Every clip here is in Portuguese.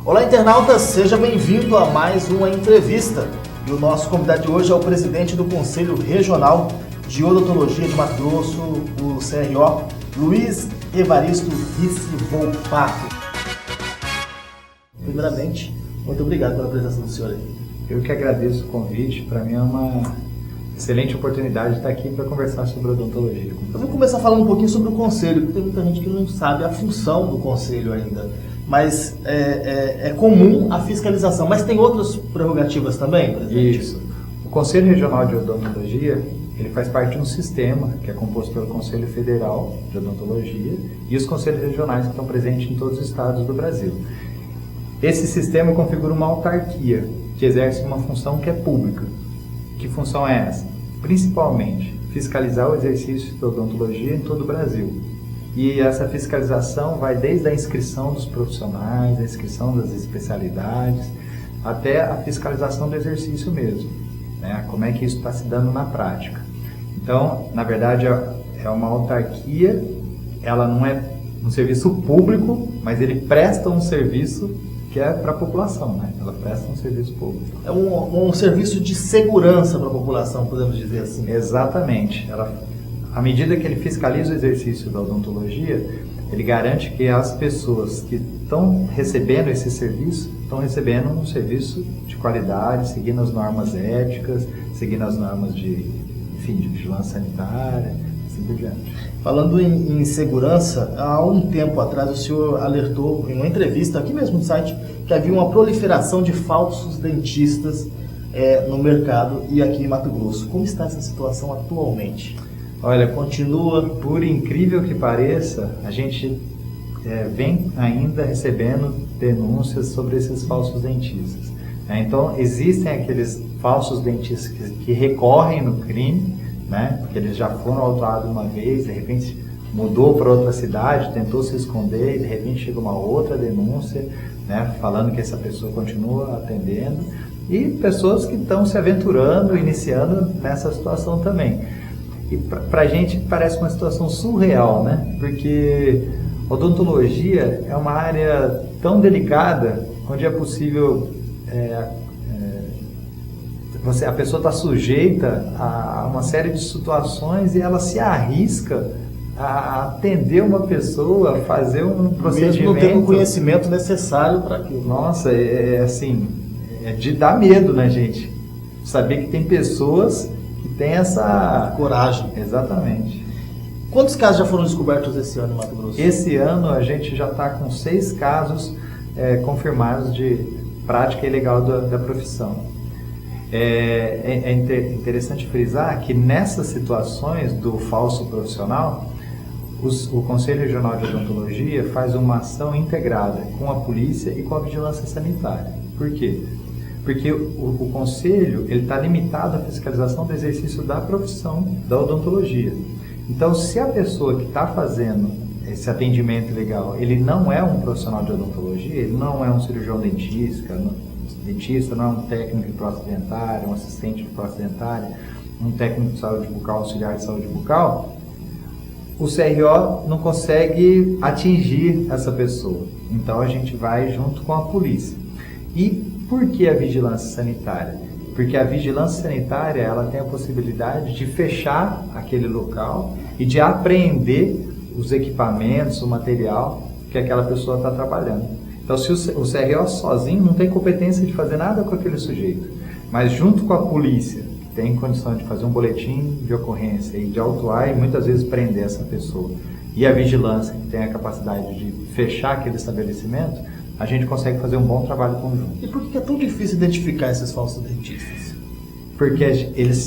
Olá, internauta, seja bem-vindo a mais uma entrevista. E o nosso convidado de hoje é o presidente do Conselho Regional de Odontologia de Mato Grosso, o CRO, Luiz Evaristo Risse Volpato. Primeiramente, muito obrigado pela presença do senhor aí. Eu que agradeço o convite, para mim é uma excelente oportunidade de estar aqui para conversar sobre odontologia. Eu vou começar falando um pouquinho sobre o Conselho, porque tem muita gente que não sabe a função do Conselho ainda. Mas é comum a fiscalização, mas tem outras prerrogativas também, presidente? Isso. O Conselho Regional de Odontologia, ele faz parte de um sistema que é composto pelo Conselho Federal de Odontologia e os conselhos regionais que estão presentes em todos os estados do Brasil. Esse sistema configura uma autarquia que exerce uma função que é pública. Que função é essa? Principalmente, fiscalizar o exercício da odontologia em todo o Brasil. E essa fiscalização vai desde a inscrição dos profissionais, a inscrição das especialidades, até a fiscalização do exercício mesmo, né? Como é que isso está se dando na prática. Então, na verdade, é uma autarquia, ela não é um serviço público, mas ele presta um serviço que é para a população, né? Ela presta um serviço público. É um serviço de segurança para a população, podemos dizer assim. Exatamente. À medida que ele fiscaliza o exercício da odontologia, ele garante que as pessoas que estão recebendo esse serviço, estão recebendo um serviço de qualidade, seguindo as normas éticas, seguindo as normas de vigilância sanitária, assim por diante. Falando em segurança, há um tempo atrás o senhor alertou em uma entrevista aqui mesmo no site que havia uma proliferação de falsos dentistas no mercado e aqui em Mato Grosso. Como está essa situação atualmente? Olha, continua. Por incrível que pareça, a gente vem ainda recebendo denúncias sobre esses falsos dentistas. Então, existem aqueles falsos dentistas que recorrem no crime, né? Porque eles já foram autuados uma vez, de repente mudou para outra cidade, tentou se esconder, e de repente chega uma outra denúncia, né? Falando que essa pessoa continua atendendo, e pessoas que estão se aventurando, iniciando nessa situação também. E para a gente parece uma situação surreal, né? Porque odontologia é uma área tão delicada, onde é possível a pessoa está sujeita a uma série de situações e ela se arrisca a atender uma pessoa, a fazer um procedimento. Mesmo não tendo o conhecimento necessário para aquilo. Nossa, é de dar medo, né, gente? Saber que tem pessoas que têm essa coragem. Exatamente. Quantos casos já foram descobertos esse ano em Mato Grosso? Esse ano a gente já está com 6 casos confirmados de prática ilegal da profissão. É interessante frisar que nessas situações do falso profissional, o Conselho Regional de Odontologia faz uma ação integrada com a polícia e com a vigilância sanitária. Por quê? Porque o Conselho está limitado à fiscalização do exercício da profissão da odontologia. Então, se a pessoa que está fazendo esse atendimento ilegal, ele não é um profissional de odontologia, ele não é um cirurgião dentista, não é um técnico de prótese dentária, um assistente de prótese dentária, um técnico de saúde bucal, auxiliar de saúde bucal, o CRO não consegue atingir essa pessoa. Então a gente vai junto com a polícia. E por que a vigilância sanitária? Porque a vigilância sanitária ela tem a possibilidade de fechar aquele local e de apreender os equipamentos, o material que aquela pessoa está trabalhando. Então, se o CRO sozinho não tem competência de fazer nada com aquele sujeito, mas junto com a polícia, que tem condição de fazer um boletim de ocorrência e de autuar e muitas vezes prender essa pessoa, e a vigilância, que tem a capacidade de fechar aquele estabelecimento, a gente consegue fazer um bom trabalho conjunto. E por que é tão difícil identificar esses falsos dentistas? Porque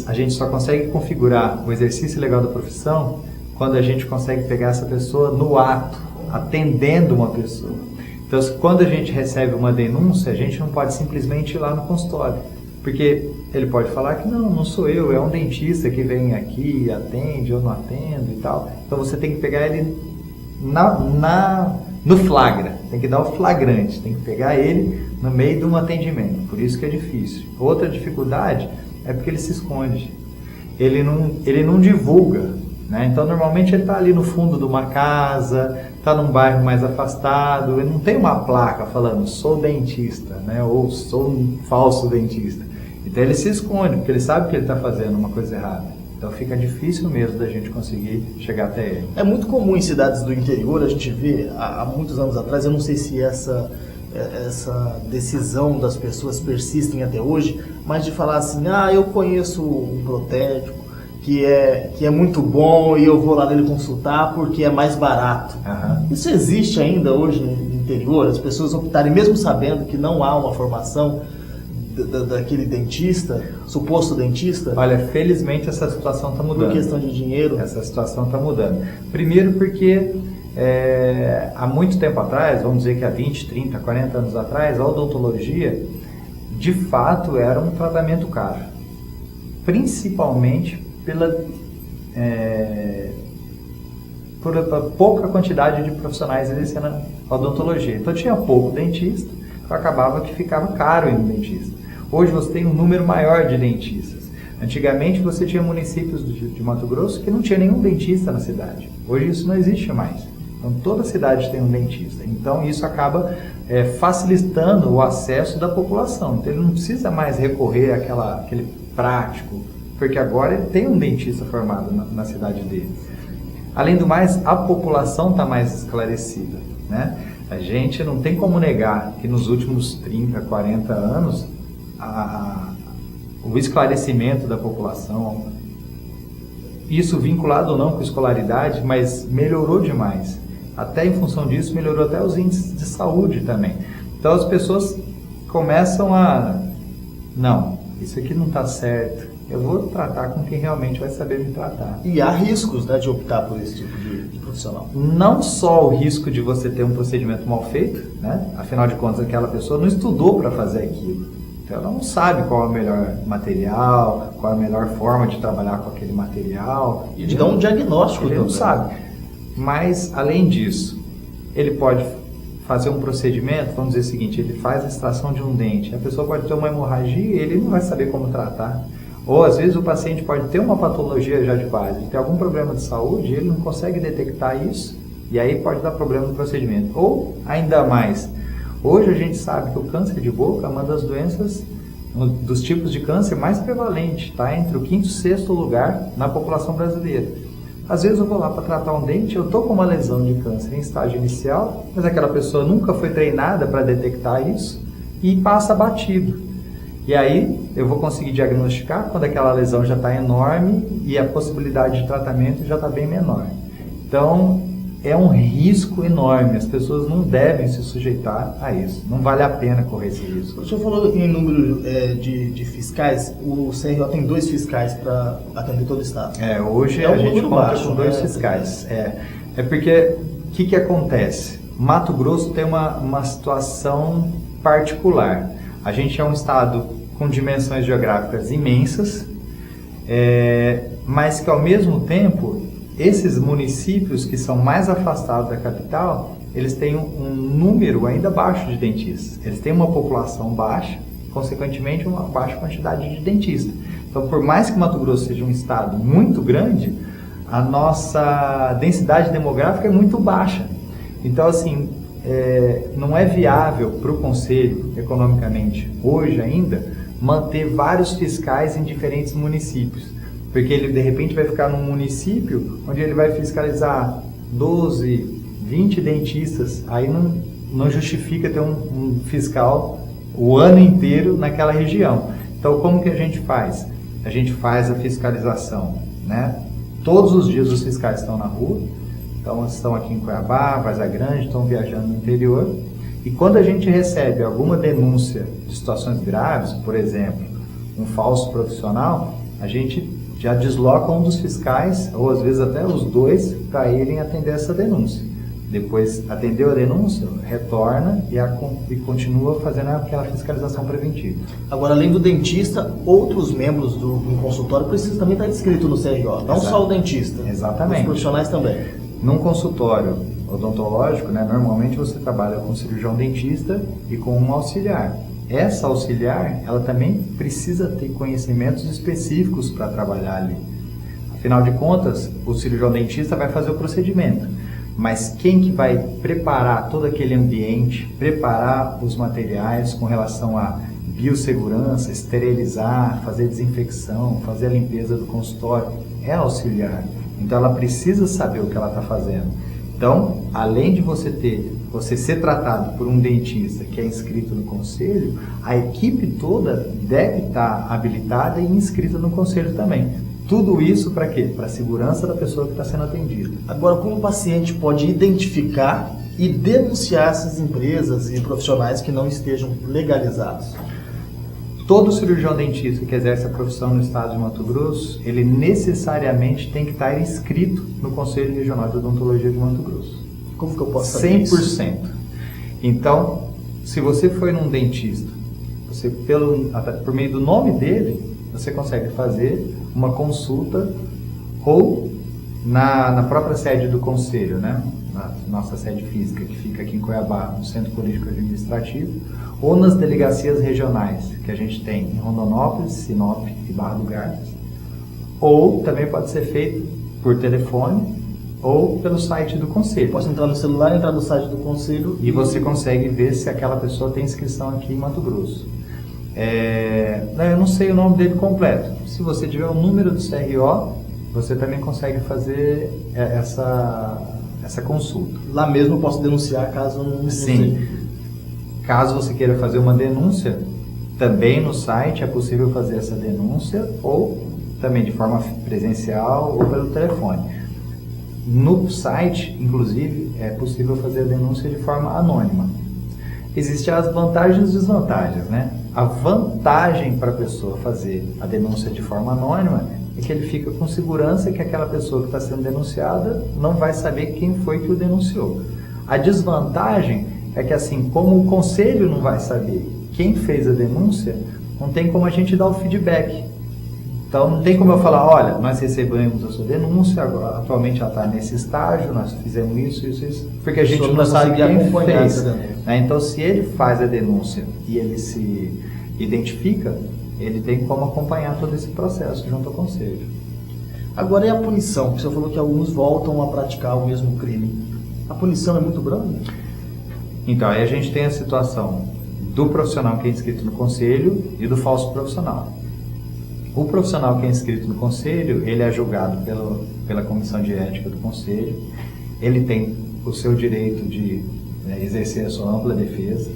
a gente só consegue configurar o exercício legal da profissão quando a gente consegue pegar essa pessoa no ato, atendendo uma pessoa. Então, quando a gente recebe uma denúncia, a gente não pode simplesmente ir lá no consultório, porque ele pode falar que não sou eu, é um dentista que vem aqui, atende, eu não atendo e tal. Então, você tem que pegar ele no flagra, tem que dar o flagrante, tem que pegar ele no meio de um atendimento, por isso que é difícil. Outra dificuldade é porque ele se esconde, ele não divulga, né? Então, normalmente ele está ali no fundo de uma casa, está num bairro mais afastado, ele não tem uma placa falando sou dentista, né? Ou sou um falso dentista. Então ele se esconde, porque ele sabe que ele está fazendo uma coisa errada. Então fica difícil mesmo da gente conseguir chegar até ele. É muito comum em cidades do interior, a gente vê, há muitos anos atrás, eu não sei se essa decisão das pessoas persistem até hoje, mas de falar assim, eu conheço um protético que é muito bom e eu vou lá nele consultar porque é mais barato. Uhum. Isso existe ainda hoje no interior? As pessoas optarem, mesmo sabendo que não há uma formação daquele dentista, suposto dentista? Olha, felizmente essa situação está mudando. Por questão de dinheiro? Essa situação está mudando. Primeiro porque há muito tempo atrás, vamos dizer que há 20, 30, 40 anos atrás, a odontologia de fato era um tratamento caro. Principalmente por pouca quantidade de profissionais exercendo a odontologia. Então tinha pouco dentista, acabava que ficava caro ir no dentista. Hoje você tem um número maior de dentistas. Antigamente você tinha municípios de Mato Grosso que não tinha nenhum dentista na cidade. Hoje isso não existe mais. Então toda cidade tem um dentista. Então isso acaba facilitando o acesso da população. Então ele não precisa mais recorrer àquele prático, porque agora ele tem um dentista formado na cidade dele. Além do mais, a população está mais esclarecida, né? A gente não tem como negar que nos últimos 30, 40 anos o esclarecimento da população, isso vinculado ou não com escolaridade, mas melhorou demais. Até em função disso, melhorou até os índices de saúde também. Então as pessoas começam não, isso aqui não está certo, eu vou tratar com quem realmente vai saber me tratar. E há riscos, né, de optar por esse tipo de profissional? Não só o risco de você ter um procedimento mal feito, né? Afinal de contas aquela pessoa não estudou para fazer aquilo. Então ela não sabe qual é o melhor material, qual é a melhor forma de trabalhar com aquele material. E de dar um diagnóstico. Ele não sabe. Mas, além disso, ele pode fazer um procedimento, vamos dizer o seguinte, ele faz a extração de um dente, a pessoa pode ter uma hemorragia e ele não vai saber como tratar. Ou, às vezes, o paciente pode ter uma patologia já de base, ele tem algum problema de saúde, ele não consegue detectar isso, e aí pode dar problema no procedimento. Ou, ainda mais, hoje a gente sabe que o câncer de boca é uma das doenças, dos tipos de câncer mais prevalente, está entre o 5º e 6º lugar na população brasileira. Às vezes eu vou lá para tratar um dente, eu estou com uma lesão de câncer em estágio inicial, mas aquela pessoa nunca foi treinada para detectar isso e passa batido. E aí eu vou conseguir diagnosticar quando aquela lesão já está enorme e a possibilidade de tratamento já está bem menor. Então é um risco enorme, as pessoas não devem se sujeitar a isso, não vale a pena correr esse risco. O senhor falou em número de fiscais, o CRO tem 2 fiscais para atender todo o estado. Hoje a gente conta com 2 fiscais. É porque, o que acontece? Mato Grosso tem uma situação particular. A gente é um estado com dimensões geográficas imensas, mas que ao mesmo tempo, esses municípios que são mais afastados da capital, eles têm um número ainda baixo de dentistas. Eles têm uma população baixa, consequentemente uma baixa quantidade de dentistas. Então, por mais que Mato Grosso seja um estado muito grande, a nossa densidade demográfica é muito baixa. Então, assim, não é viável para o Conselho, economicamente, hoje ainda, manter vários fiscais em diferentes municípios. Porque ele, de repente, vai ficar num município onde ele vai fiscalizar 12, 20 dentistas. Aí não justifica ter um fiscal o ano inteiro naquela região. Então, como que a gente faz? A gente faz a fiscalização, né? Todos os dias os fiscais estão na rua. Então, estão aqui em Cuiabá, Várzea Grande, estão viajando no interior. E quando a gente recebe alguma denúncia de situações graves, por exemplo, um falso profissional, a gente já desloca um dos fiscais, ou às vezes até os 2, para irem atender essa denúncia. Depois, atendeu a denúncia, retorna e continua fazendo aquela fiscalização preventiva. Agora, além do dentista, outros membros do consultório precisam também estar inscritos no CRO, não só o dentista. Exatamente. Os profissionais também. Num consultório odontológico, né, normalmente você trabalha com um cirurgião dentista e com um auxiliar. Essa auxiliar, ela também precisa ter conhecimentos específicos para trabalhar ali. Afinal de contas, o cirurgião dentista vai fazer o procedimento. mas quem que vai preparar todo aquele ambiente, preparar os materiais com relação a biossegurança, esterilizar, fazer desinfecção, fazer a limpeza do consultório, é a auxiliar. Então ela precisa saber o que ela está fazendo. Então, além de você ser tratado por um dentista que é inscrito no conselho, a equipe toda deve estar habilitada e inscrita no conselho também. Tudo isso para quê? Para a segurança da pessoa que está sendo atendida. Agora, como o paciente pode identificar e denunciar essas empresas e profissionais que não estejam legalizados? Todo cirurgião dentista que exerce a profissão no estado de Mato Grosso, ele necessariamente tem que estar inscrito no Conselho Regional de Odontologia de Mato Grosso. Como que eu posso saber 100%. isso? Então, se você foi num dentista, você por meio do nome dele, você consegue fazer uma consulta ou na própria sede do Conselho, né? Na nossa sede física, que fica aqui em Cuiabá, no Centro Político Administrativo, ou nas delegacias regionais, que a gente tem em Rondonópolis, Sinop e Barra do Garças, ou também pode ser feito por telefone ou pelo site do Conselho. Posso entrar no celular, entrar no site do Conselho e você consegue ver se aquela pessoa tem inscrição aqui em Mato Grosso. Eu não sei o nome dele completo. Se você tiver o número do CRO, você também consegue fazer essa consulta. Lá mesmo eu posso denunciar caso não Sim. sei. Caso você queira fazer uma denúncia, também no site é possível fazer essa denúncia, ou também de forma presencial ou pelo telefone. No site, inclusive, é possível fazer a denúncia de forma anônima. Existem as vantagens e desvantagens, né? A vantagem para a pessoa fazer a denúncia de forma anônima é que ele fica com segurança que aquela pessoa que está sendo denunciada não vai saber quem foi que o denunciou. A desvantagem é que, assim, como o conselho não vai saber quem fez a denúncia, não tem como a gente dar o feedback. Então, não tem como eu falar, olha, nós recebemos a sua denúncia, agora, atualmente ela está nesse estágio, nós fizemos isso, porque a gente não sabe quem fez. Né? Então, se ele faz a denúncia e ele se identifica, ele tem como acompanhar todo esse processo junto ao conselho. Agora, e a punição? Você falou que alguns voltam a praticar o mesmo crime. A punição é muito branda? Então, aí a gente tem a situação do profissional que é inscrito no conselho e do falso profissional. O profissional que é inscrito no conselho, ele é julgado pela comissão de ética do conselho, ele tem o seu direito de exercer a sua ampla defesa,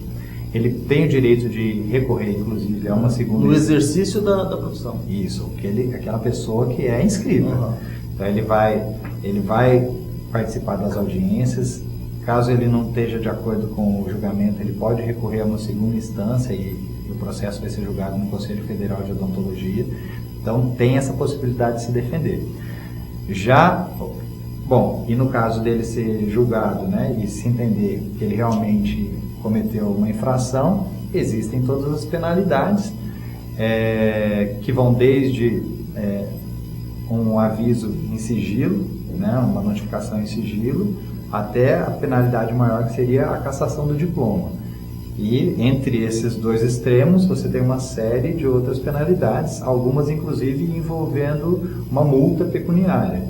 ele tem o direito de recorrer, inclusive, a uma segunda... No exercício da profissão. Isso, aquela pessoa que é inscrita. Uhum. Então, ele vai participar das audiências. Caso ele não esteja de acordo com o julgamento, ele pode recorrer a uma segunda instância e o processo vai ser julgado no Conselho Federal de Odontologia. Então, tem essa possibilidade de se defender. E no caso dele ser julgado, né, e se entender que ele realmente cometeu uma infração, existem todas as penalidades que vão desde um aviso em sigilo, né, uma notificação em sigilo, até a penalidade maior, que seria a cassação do diploma. E entre esses dois extremos você tem uma série de outras penalidades, algumas inclusive envolvendo uma multa pecuniária.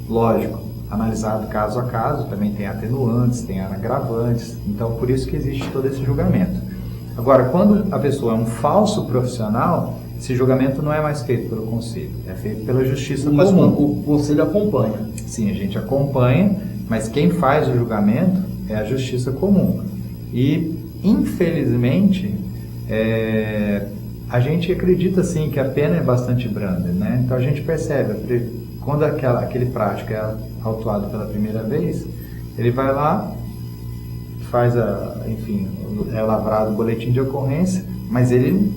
Lógico, analisado caso a caso, também tem atenuantes, tem agravantes, então por isso que existe todo esse julgamento. Agora, quando a pessoa é um falso profissional, esse julgamento não é mais feito pelo conselho, é feito pela justiça comum. Mas o conselho acompanha. Sim, a gente acompanha, mas quem faz o julgamento é a justiça comum. E, infelizmente, a gente acredita sim que a pena é bastante branda, né? Então a gente percebe, quando aquele prático é autuado pela primeira vez, ele vai lá, faz é lavrado o boletim de ocorrência, mas ele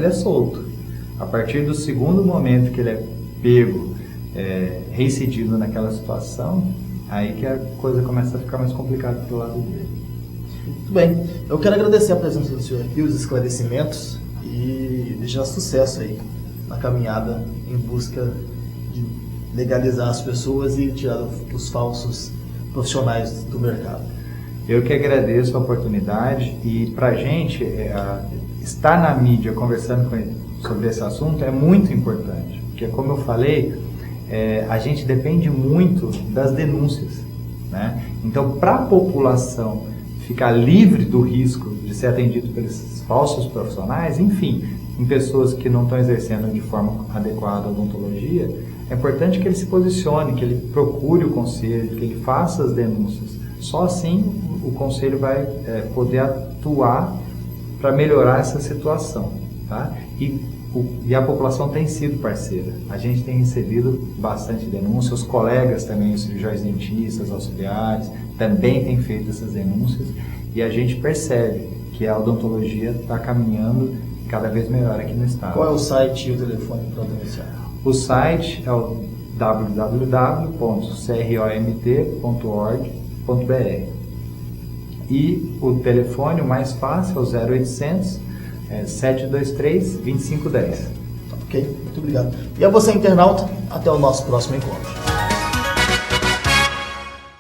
é solto. A partir do segundo momento que ele é pego, reincidido naquela situação, aí que a coisa começa a ficar mais complicada do lado dele. Muito bem, eu quero agradecer a presença do senhor aqui, os esclarecimentos e desejar sucesso aí na caminhada em busca de legalizar as pessoas e tirar os falsos profissionais do mercado. Eu que agradeço a oportunidade e para a gente estar na mídia conversando sobre esse assunto é muito importante, porque como eu falei, a gente depende muito das denúncias, né? Então, para a população ficar livre do risco de ser atendido pelos falsos profissionais, enfim, em pessoas que não estão exercendo de forma adequada a odontologia, é importante que ele se posicione, que ele procure o conselho, que ele faça as denúncias. Só assim o conselho vai poder atuar para melhorar essa situação, tá? E a população tem sido parceira. A gente tem recebido bastante denúncias, os colegas também, os cirurgiões dentistas, auxiliares, também têm feito essas denúncias e a gente percebe que a odontologia está caminhando cada vez melhor aqui no estado. Qual é o site e o telefone para denunciar? O site é o www.cromt.org.br e o telefone, o mais fácil, é o 0800 723 2510. Ok, muito obrigado. E a você, internauta, até o nosso próximo encontro.